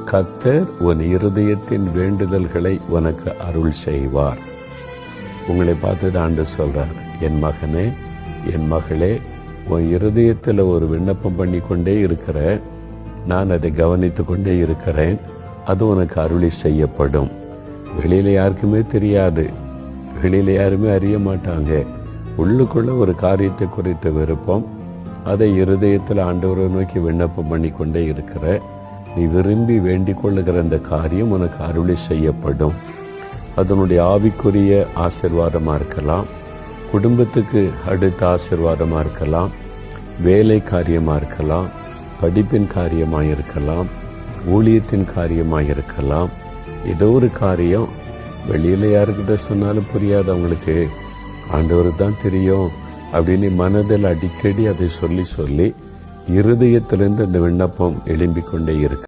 கர்த்தர் உன் இருதயத்தின் வேண்டுதல்களை உனக்கு அருள் செய்வார். உங்களை பார்த்துட்டு ஆண்டவர் சொல்றார், என் மகனே, என் மகளே, உன் இருதயத்தில் ஒரு விண்ணப்பம் பண்ணி கொண்டே இருக்கிற, நான் அதை கவனித்து கொண்டே இருக்கிறேன், அது உனக்கு அருளி செய்யப்படும். வெளியில யாருக்குமே தெரியாது, வெளியில யாருமே அறிய மாட்டாங்க. உள்ளுக்குள்ள ஒரு காரியத்தை குறித்த விருப்பம், அதை இருதயத்தில் ஆண்டவரை நோக்கி விண்ணப்பம் பண்ணி கொண்டே இருக்கிற, நீ விரும்பி வேண்டிக் கொள்ளுகிற அந்த காரியம் உனக்கு அருளி செய்யப்படும். அதனுடைய ஆவிக்குரிய ஆசீர்வாதமா இருக்கலாம், குடும்பத்துக்கு அடுத்த ஆசீர்வாதமா இருக்கலாம், வேலை காரியமா இருக்கலாம், படிப்பின் காரியமாக இருக்கலாம், ஊழியத்தின் காரியமாக இருக்கலாம். ஏதோ ஒரு காரியம் வெளியில யாருக்கிட்ட சொன்னாலும் புரியாது அவங்களுக்கு, ஆண்டவருக்கு தான் தெரியும் அப்படின்னு மனதில் அடிக்கடி அதை சொல்லி சொல்லி இருதயத்திலிருந்து அந்த விண்ணப்பம் எழும்பிக் கொண்டே இருக்கு.